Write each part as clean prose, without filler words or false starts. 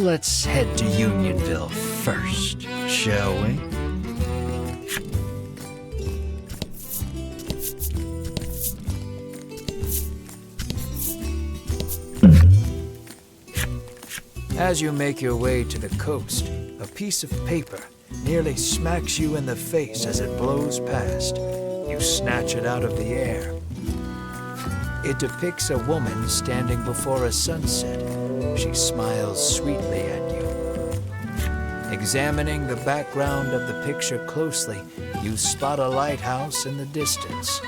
Let's head to Unionville first, shall we? As you make your way to the coast, a piece of paper nearly smacks you in the face as it blows past. You snatch it out of the air. It depicts a woman standing before a sunset. She smiles sweetly at you. Examining the background of the picture closely, you spot a lighthouse in the distance.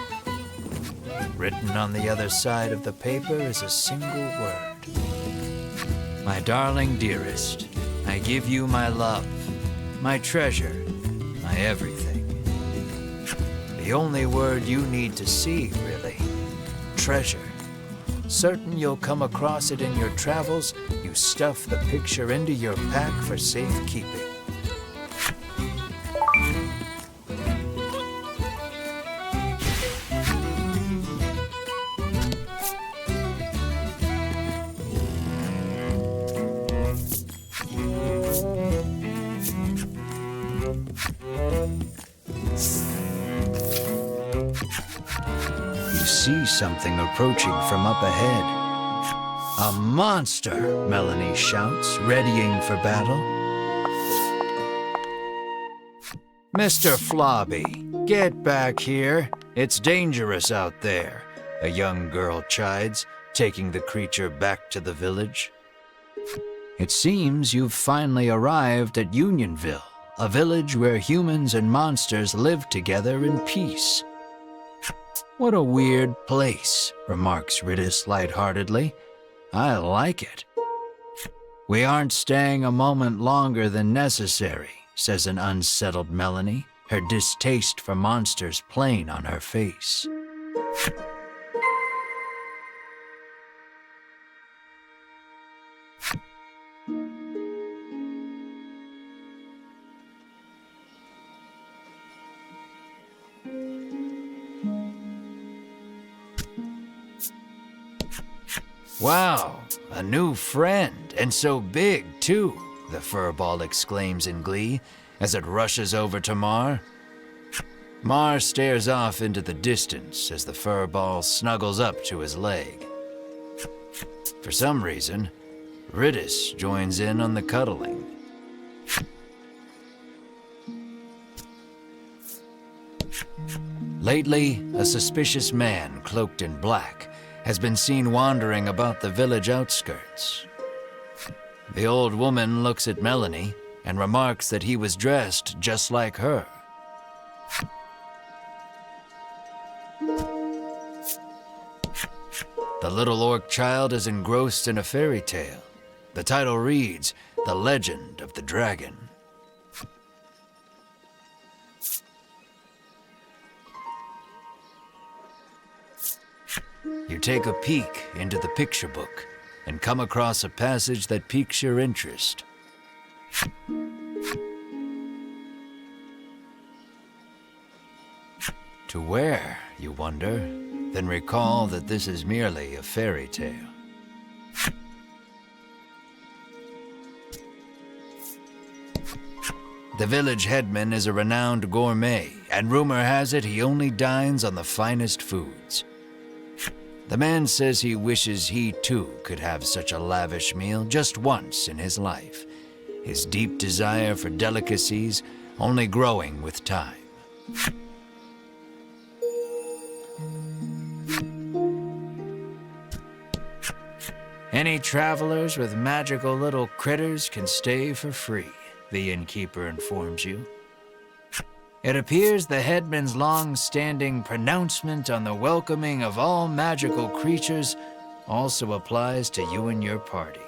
Written on the other side of the paper is a single word. My darling dearest, I give you my love, my treasure, my everything. The only word you need to see, really. Treasure. Certain you'll come across it in your travels, you stuff the picture into your pack for safekeeping. See something approaching from up ahead. A monster, Melanie shouts, readying for battle. Mr. Flobby, get back here. It's dangerous out there, a young girl chides, taking the creature back to the village. It seems you've finally arrived at Unionville, a village where humans and monsters live together in peace. What a weird place, remarks Ridis lightheartedly. I like it. We aren't staying a moment longer than necessary, says an unsettled Melanie, her distaste for monsters plain on her face. Wow, a new friend, and so big, too, the furball exclaims in glee as it rushes over to Mar. Mar stares off into the distance as the furball snuggles up to his leg. For some reason, Ridis joins in on the cuddling. Lately, a suspicious man cloaked in black has been seen wandering about the village outskirts. The old woman looks at Melanie and remarks that he was dressed just like her. The little orc child is engrossed in a fairy tale. The title reads, The Legend of the Dragon. You take a peek into the picture book and come across a passage that piques your interest. To where, you wonder, then recall that this is merely a fairy tale. The village headman is a renowned gourmet, and rumor has it he only dines on the finest foods. The man says he wishes he too could have such a lavish meal just once in his life, his deep desire for delicacies only growing with time. Any travelers with magical little critters can stay for free, the innkeeper informs you. It appears the headman's long-standing pronouncement on the welcoming of all magical creatures also applies to you and your party.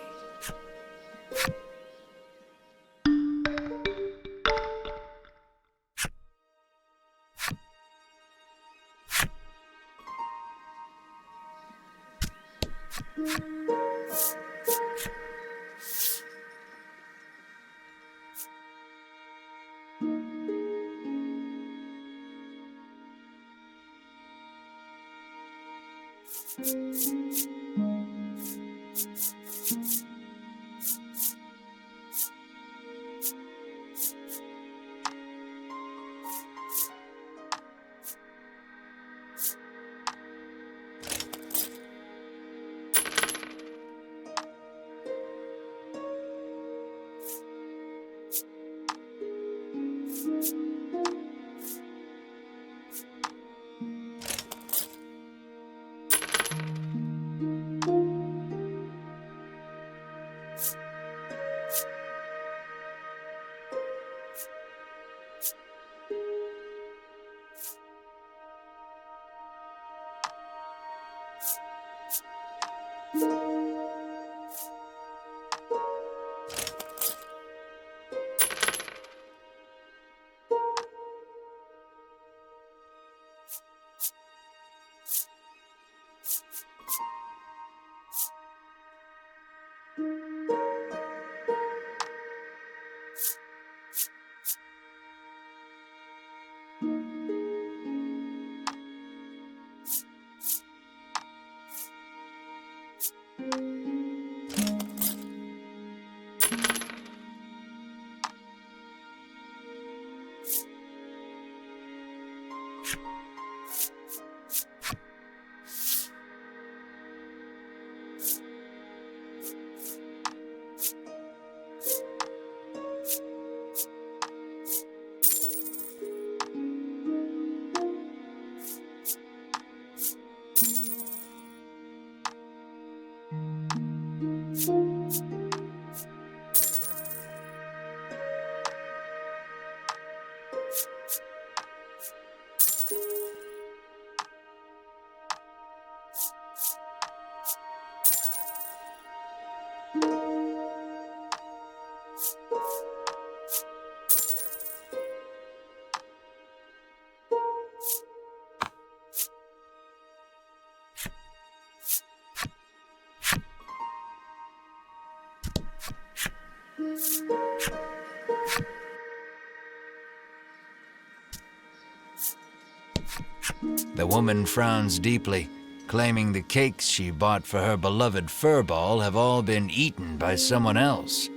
The woman frowns deeply, claiming the cakes she bought for her beloved furball have all been eaten by someone else.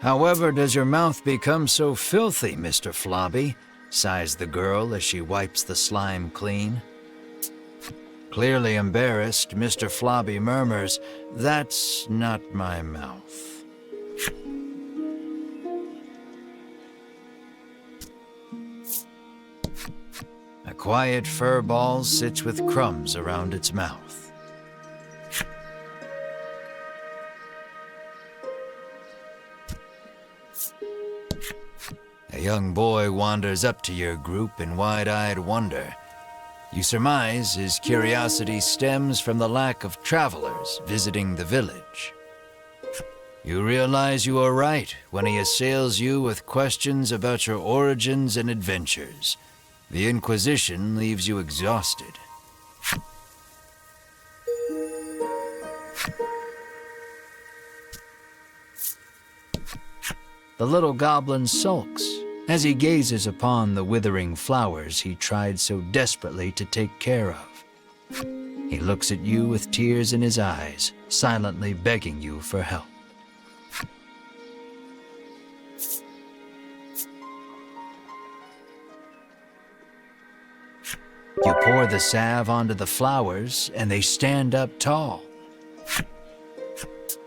However does your mouth become so filthy, Mr. Flobby? Sighs the girl as she wipes the slime clean. Clearly embarrassed, Mr. Flobby murmurs, "That's not my mouth." A quiet furball sits with crumbs around its mouth. A young boy wanders up to your group in wide-eyed wonder. You surmise his curiosity stems from the lack of travelers visiting the village. You realize you are right when he assails you with questions about your origins and adventures. The Inquisition leaves you exhausted. The little goblin sulks as he gazes upon the withering flowers he tried so desperately to take care of. He looks at you with tears in his eyes, silently begging you for help. You pour the salve onto the flowers, and they stand up tall.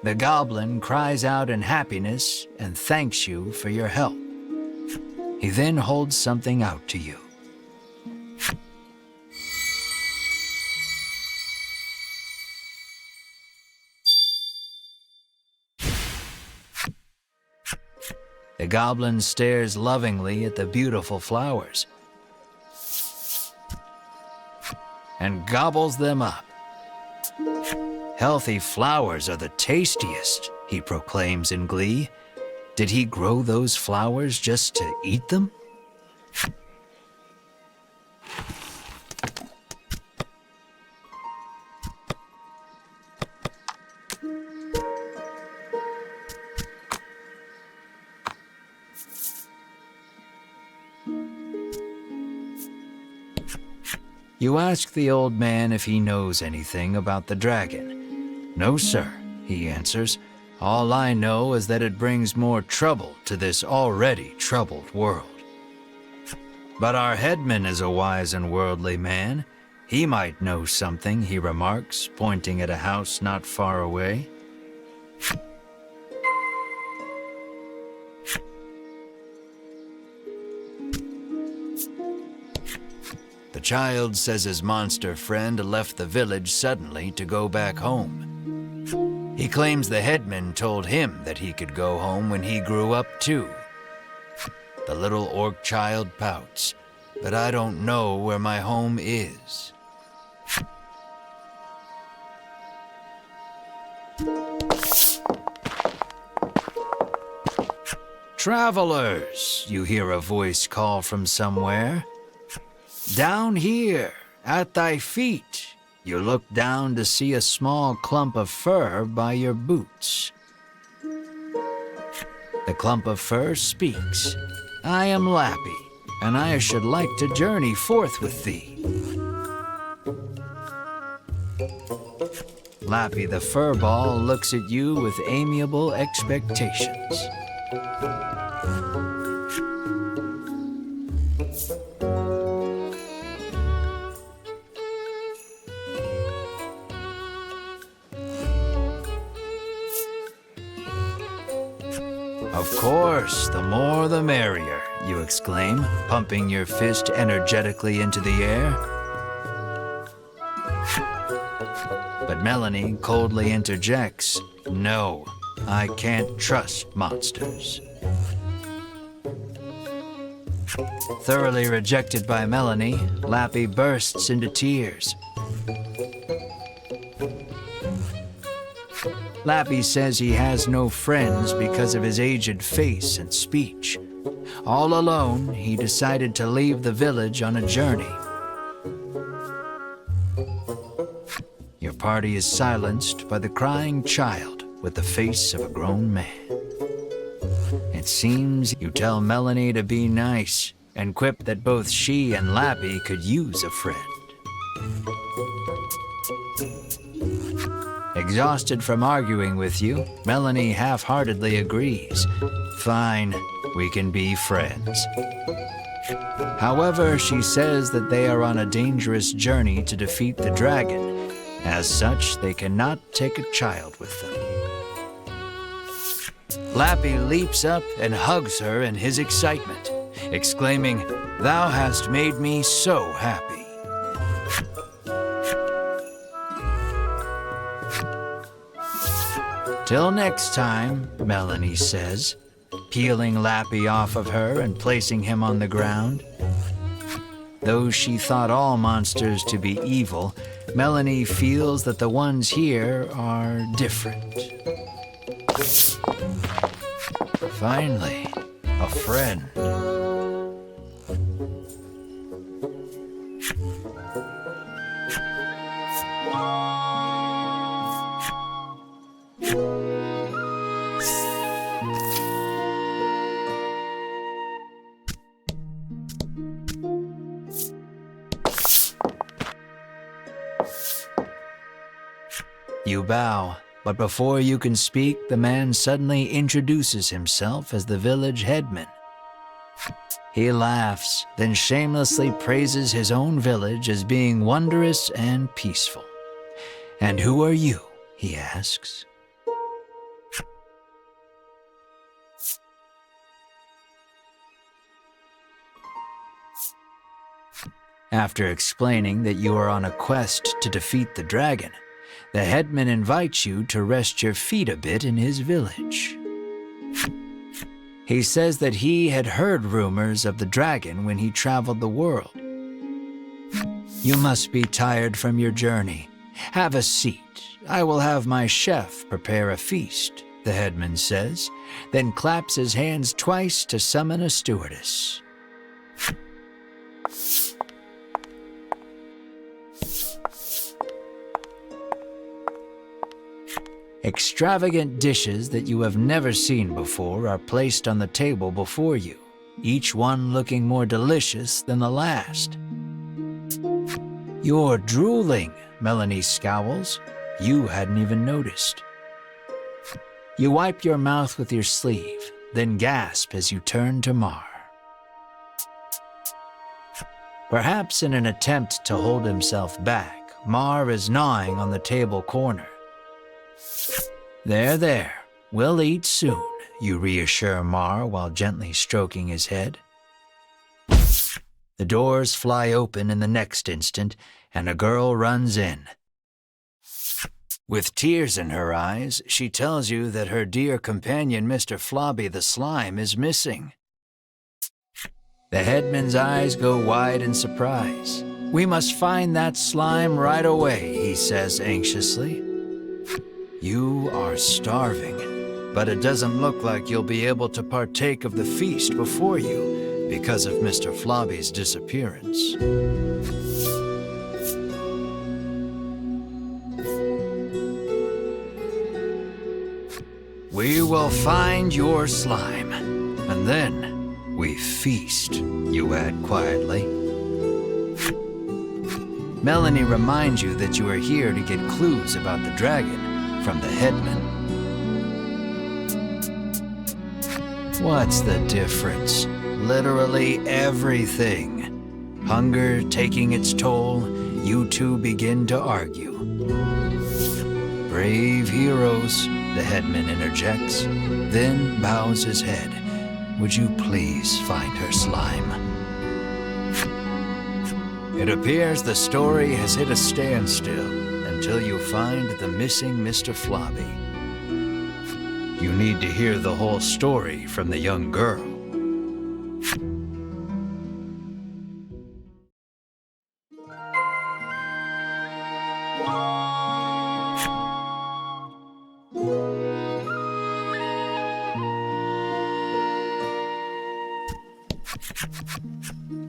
The goblin cries out in happiness and thanks you for your help. He then holds something out to you. The goblin stares lovingly at the beautiful flowers and gobbles them up. "Healthy flowers are the tastiest," he proclaims in glee. Did he grow those flowers just to eat them? You ask the old man if he knows anything about the dragon. "No, sir," he answers. "All I know is that it brings more trouble to this already troubled world." "But our headman is a wise and worldly man. He might know something," he remarks, pointing at a house not far away. The child says his monster friend left the village suddenly to go back home. He claims the headman told him that he could go home when he grew up too. The little orc child pouts. but I don't know where my home is. Travelers, you hear a voice call from somewhere. Down here, at thy feet, you look down to see a small clump of fur by your boots. The clump of fur speaks. I am Lappy, and I should like to journey forth with thee. Lappy the furball looks at you with amiable expectations. Of course, the more the merrier, you exclaim, pumping your fist energetically into the air. But Melanie coldly interjects, no, I can't trust monsters. Thoroughly rejected by Melanie, Lappy bursts into tears. Lappy says he has no friends because of his aged face and speech. All alone, he decided to leave the village on a journey. Your party is silenced by the crying child with the face of a grown man. It seems you tell Melanie to be nice and quip that both she and Lappy could use a friend. Exhausted from arguing with you, Melanie half-heartedly agrees. Fine, we can be friends. However, she says that they are on a dangerous journey to defeat the dragon. As such, they cannot take a child with them. Lappy leaps up and hugs her in his excitement, exclaiming, "Thou hast made me so happy." Till next time, Melanie says, peeling Lappy off of her and placing him on the ground. Though she thought all monsters to be evil, Melanie feels that the ones here are different. Finally, a friend. You bow, but before you can speak, the man suddenly introduces himself as the village headman. He laughs, then shamelessly praises his own village as being wondrous and peaceful. "And who are you?" he asks. After explaining that you are on a quest to defeat the dragon, the headman invites you to rest your feet a bit in his village. He says that he had heard rumors of the dragon when he traveled the world. You must be tired from your journey. Have a seat. I will have my chef prepare a feast, the headman says, then claps his hands twice to summon a stewardess. Extravagant dishes that you have never seen before are placed on the table before you, each one looking more delicious than the last. "You're drooling," Melanie scowls. You hadn't even noticed. You wipe your mouth with your sleeve, then gasp as you turn to Mar. Perhaps in an attempt to hold himself back, Mar is gnawing on the table corner. There, we'll eat soon, you reassure Mar while gently stroking his head. The doors fly open in the next instant, and a girl runs in. With tears in her eyes, she tells you that her dear companion Mr. Flobby the Slime is missing. The headman's eyes go wide in surprise. "We must find that slime right away," he says anxiously. "You are starving, but it doesn't look like you'll be able to partake of the feast before you because of Mr. Flobby's disappearance." "We will find your slime, and then we feast," you add quietly. Melanie reminds you that you are here to get clues about the dragon from the headman. What's the difference? Literally everything. Hunger taking its toll, you two begin to argue. "Brave heroes," the headman interjects, then bows his head. "Would you please find her slime?" It appears the story has hit a standstill until you find the missing Mr. Flobby. You need to hear the whole story from the young girl.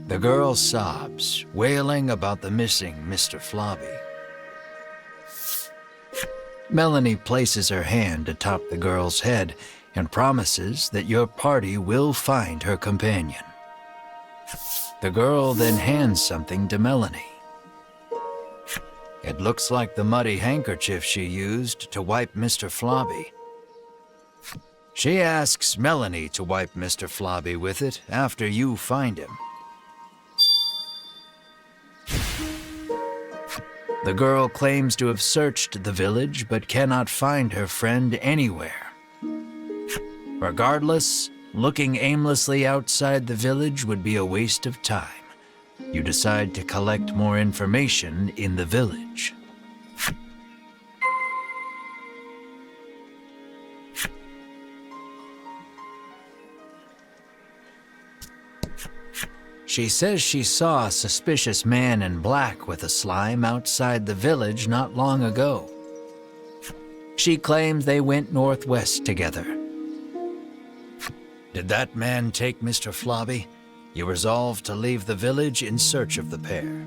The girl sobs, wailing about the missing Mr. Flobby. Melanie places her hand atop the girl's head and promises that your party will find her companion. The girl then hands something to Melanie. It looks like the muddy handkerchief she used to wipe Mr. Flobby. She asks Melanie to wipe Mr. Flobby with it after you find him. The girl claims to have searched the village but cannot find her friend anywhere. Regardless, looking aimlessly outside the village would be a waste of time. You decide to collect more information in the village. She says she saw a suspicious man in black with a slime outside the village not long ago. She claims they went northwest together. Did that man take Mr. Flobby? You resolve to leave the village in search of the pair.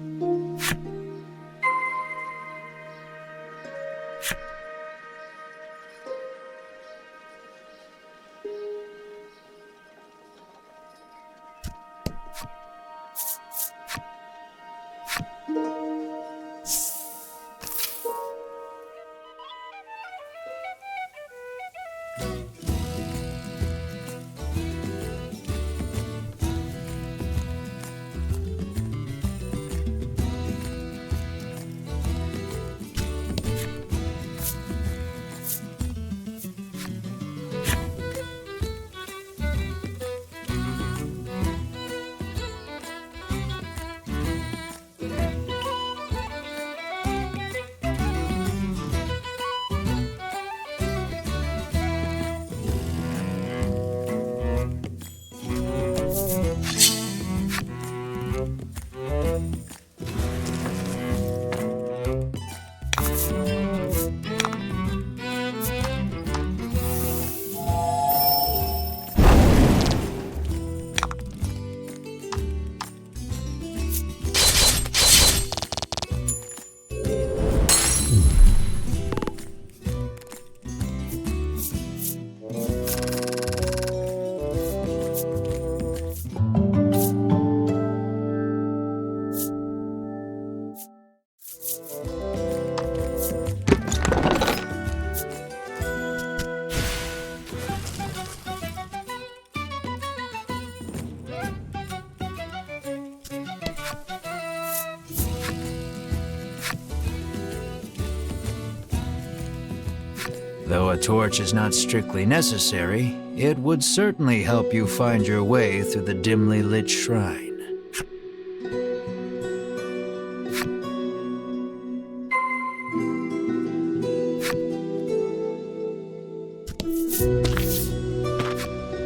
Though a torch is not strictly necessary, it would certainly help you find your way through the dimly lit shrine.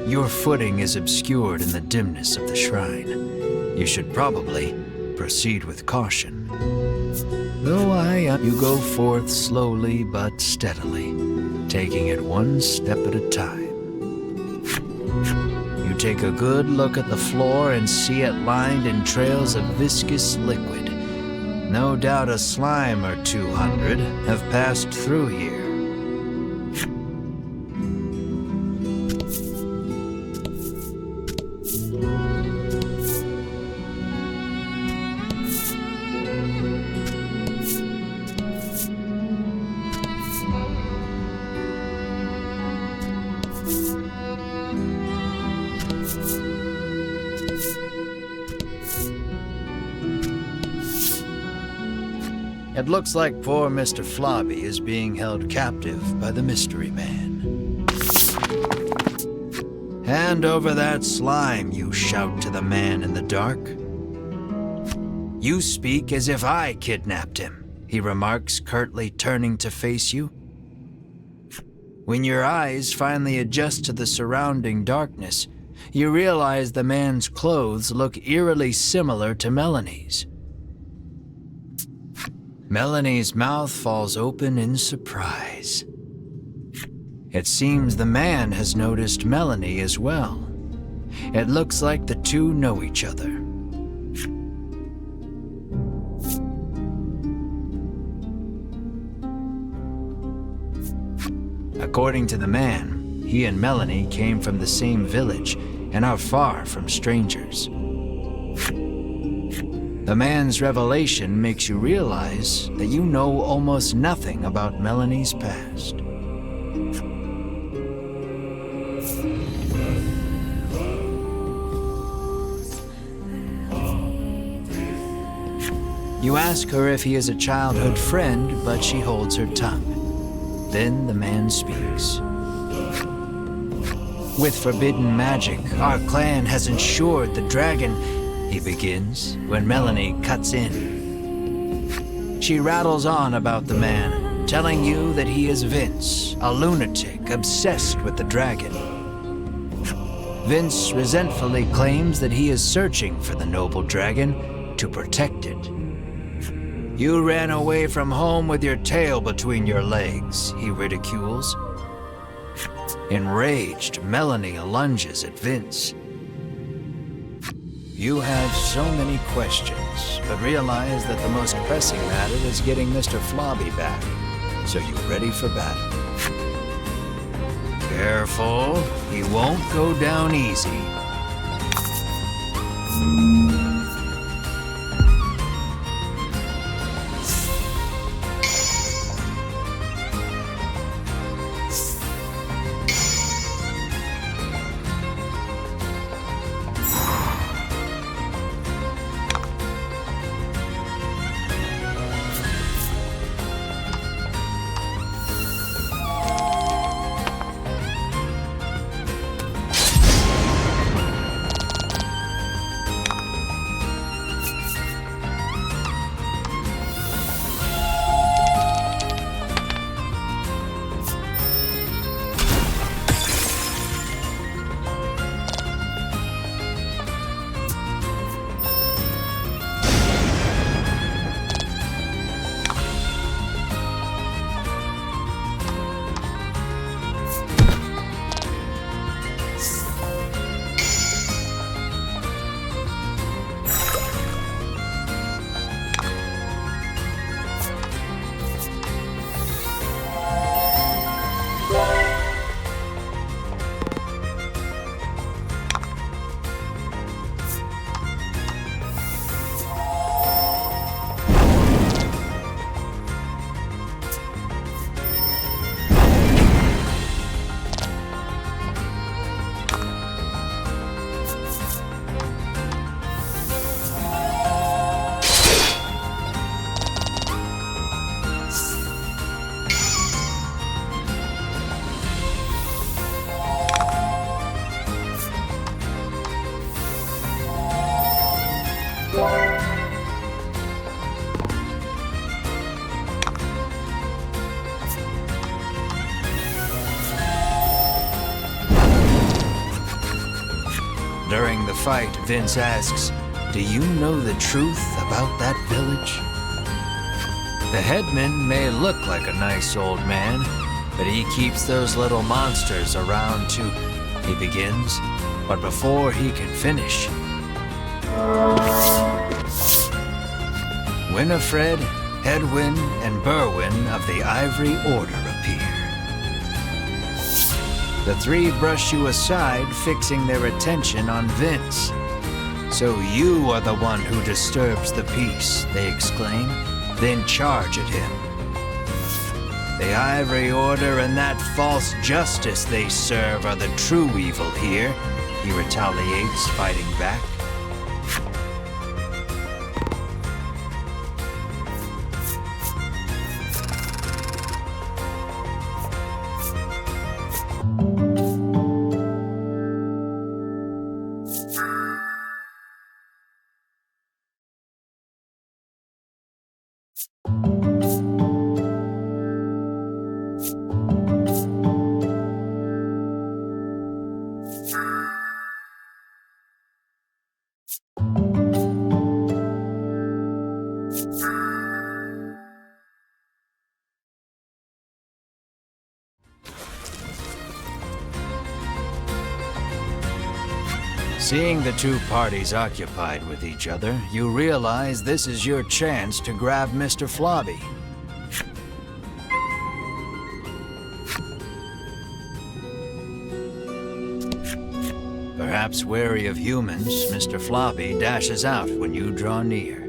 Your footing is obscured in the dimness of the shrine. You should probably proceed with caution. Though you go forth slowly but steadily, taking it one step at a time. You take a good look at the floor and see it lined in trails of viscous liquid. No doubt a slime or 200 have passed through here. It looks like poor Mr. Flobby is being held captive by the mystery man. Hand over that slime, you shout to the man in the dark. You speak as if I kidnapped him, he remarks, curtly turning to face you. When your eyes finally adjust to the surrounding darkness, you realize the man's clothes look eerily similar to Melanie's. Melanie's mouth falls open in surprise. It seems the man has noticed Melanie as well. It looks like the two know each other. According to the man, he and Melanie came from the same village and are far from strangers. The man's revelation makes you realize that you know almost nothing about Melanie's past. You ask her if he is a childhood friend, but she holds her tongue. Then the man speaks. With forbidden magic, our clan has ensured the dragon, he begins, when Melanie cuts in. She rattles on about the man, telling you that he is Vince, a lunatic obsessed with the dragon. Vince resentfully claims that he is searching for the noble dragon to protect it. You ran away from home with your tail between your legs, he ridicules. Enraged, Melanie lunges at Vince. You have so many questions, but realize that the most pressing matter is getting Mr. Flobby back. So you ready for battle? Careful, he won't go down easy. During the fight, Vince asks, "Do you know the truth about that village?" The headman may look like a nice old man, but he keeps those little monsters around too. He begins, but before he can finish, Winifred, Hedwin, and Berwin of the Ivory Order appear. The three brush you aside, fixing their attention on Vince. "So you are the one who disturbs the peace," they exclaim, then charge at him. The Ivory Order and that false justice they serve are the true evil here, he retaliates, fighting back. Seeing the two parties occupied with each other, you realize this is your chance to grab Mr. Flobby. Perhaps wary of humans, Mr. Flobby dashes out when you draw near.